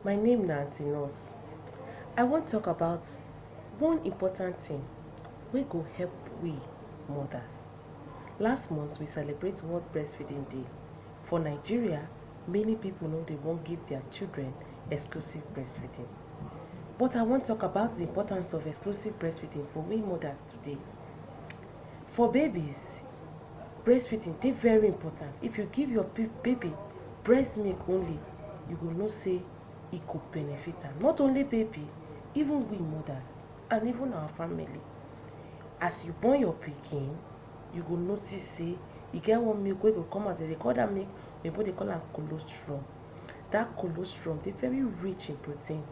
My name is Aunty Nurse. I wan talk about one important thing wey go help we mothers. Last month we celebrate World Breastfeeding Day. For Nigeria, many people know they wan give their children exclusive breastfeeding. But I wan talk about the importance of exclusive breastfeeding for we mothers today. For babies, breastfeeding dey very important. If you give your baby breast milk only, you go know say e go benefit am. Not only baby, even we mothers and even our family. As you born your pikin, you go notice say e get one milk wey go come out. Dem dey call that milk, oyinbo dey call am colostrum. That colostrum dey very rich in protein.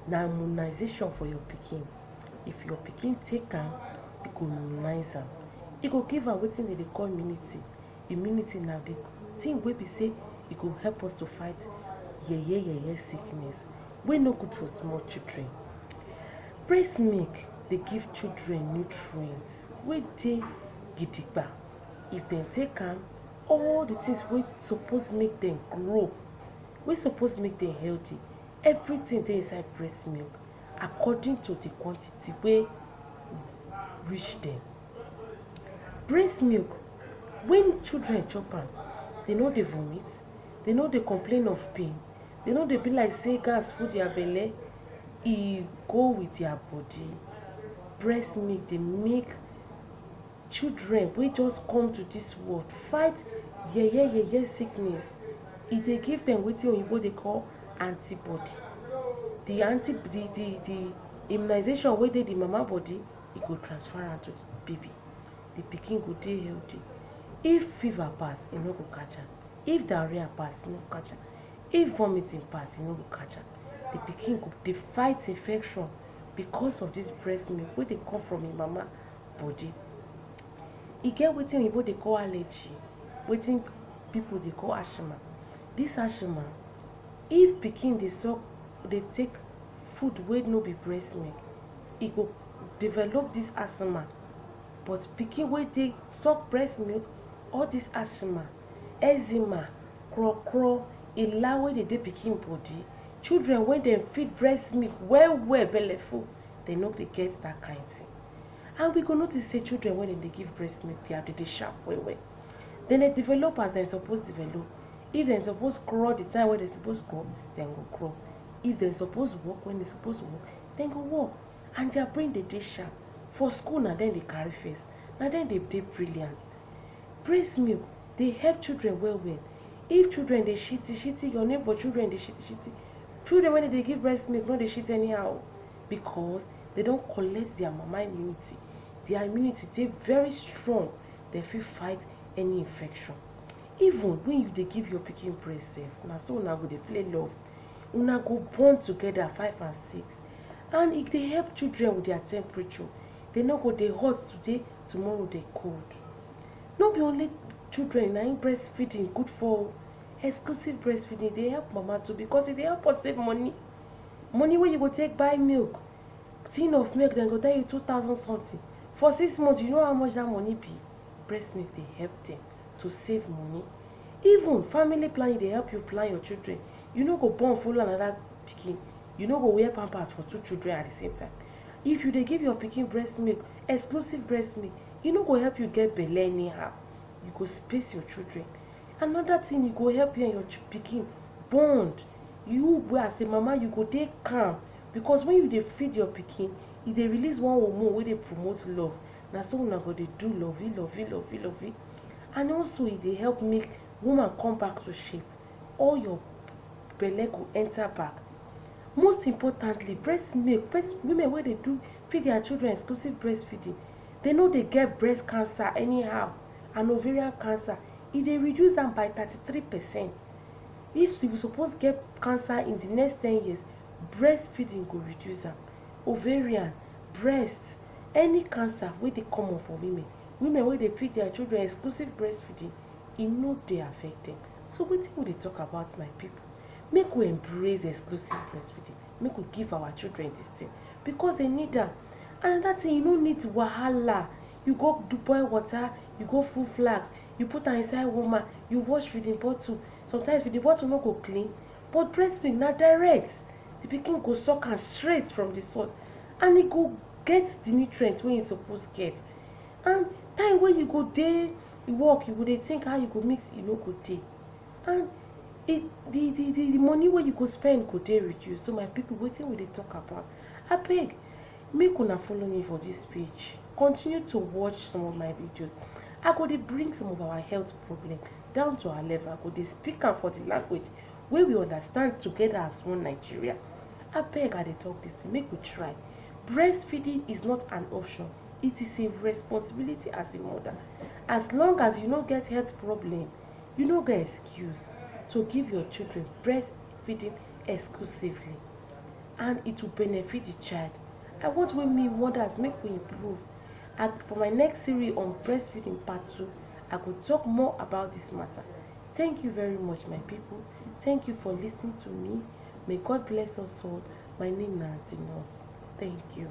Na immunization for your pikin. If your pikin take am, e go immunize am. E go give am wetin dem dey call immunity. Immunity na the thing wey be say e go help us to fight yeye sickness wey no good for small children. Breast milk dey give children nutrients wey dey gidigba. If dem take am, all the things wey suppose make dem grow, wey suppose make dem healthy, everything dey inside breast milk according to the quantity wey reach dem. Breast milk, when children chop am, they no dey vomit, they no dey complain of pain, they no dey be like say gas full their belle. E go with their body. Breast milk dey make children wey just come to this world fight yeye sickness. E dey give dem wetin oyinbo dey call antibody. The immunization wey dey the mama body, e go transfer am to the baby. The pikin go dey healthy. If fever pass, e no go catch am. If diarrhea pass, e no go catch am. If vomiting pass, e no go catch am. The pikin go dey fight infection because of this breast milk wey dey come from im mama body. E get wetin oyinbo dey call allergy, wetin people dey call asthma. This asthma, if pikin dey take food wey no be breast milk, e go develop this asthma. But pikin wey dey suck breast milk, all this asthma, eczema, craw, ela wey dey pikin body, children wey dem feed breast milk well belle full, dem no dey get that kind thing. And we go notice say children wey dem dey give breast milk, dem dey sharp well. Dem dey develop as dem suppose develop. If dem suppose crawl the time wey dem suppose crawl, dem go crawl. If dem suppose walk when dem suppose walk, dem go walk. And their brain dey sharp. For school, na dem dey carry first, na dem dey brilliant. Breast milk dey help children well. If children dey shitty, your neighbor children dey shitty, children wey dem dey give breast milk no dey shit anyhow, because they don collect their mama immunity. Their immunity dey very strong. Dem fit fight any infection. Even when you dey give your pikin breast sef, na so una go dey play love. Una go bond together 5 and 6. And e dey help children with their temperature. They no go dey hot today, tomorrow dey cold. No be only children na im breastfeeding good for. Exclusive breastfeeding dey help mama too, because e dey help us save money wey you go take buy milk. Tin of milk dem go tell you 2,000 something. For 6 months, you know how much that money be. Breast milk dey help them to save money. Even family planning dey help you plan your children. You no go born full another pikin, you no go wear pampers for 2 children at the same time. If you dey give your pikin breast milk, exclusive breast milk, e no go help you get belle anyhow. You go space your children. Another thing, e go help you and your pikin bond. You as a mama, you go dey calm, because when you dey feed your pikin, e dey release one hormone wey dey promote love. Na so una go dey do lovey. And also e dey help make woman come back to shape. All your belle go enter back. Most importantly, breast milk, women wey dey feed their children exclusive breastfeeding, they no dey get breast cancer anyhow. And ovarian cancer, e dey reduce am by 33%. If you suppose get cancer in the next 10 years, breastfeeding go reduce am. Ovarian, breast, any cancer wey dey common for women wey dey feed their children exclusive breastfeeding, e no dey affect them. So wetin we dey talk about, my people? Make we embrace exclusive breastfeeding. Make we give our children this thing, because they need am. Another thing, you no need wahala. You go do boil water, you go full flask, you put am inside woman, you wash feeding bottle. Sometimes feeding bottle no go clean, but breast milk na direct. the pikin go suck am straight from the source, and e go get the nutrients wey e suppose get. And time wey you go dey work, you go dey think how you go mix, e no go dey. And the money wey you go spend go dey reduce. So my people, wetin we dey talk about? Abeg, make una follow me for this page, continue to watch some of my videos. I go dey bring some of our health problem down to our level. I go dey speak am for the language wey we understand together as one Nigeria. Abeg, I dey talk this thing, make we try. Breastfeeding is not an option, it is a responsibility as a mother. As long as you no get health problem, you no get excuse to give your children breastfeeding exclusively, and it will benefit the child. I want we mothers make we improve. And for my next series on breastfeeding part 2, I could talk more about this matter. Thank you very much, my people. Thank you for listening to me. May God bless us all. My name is Aunty Nurse. Thank you.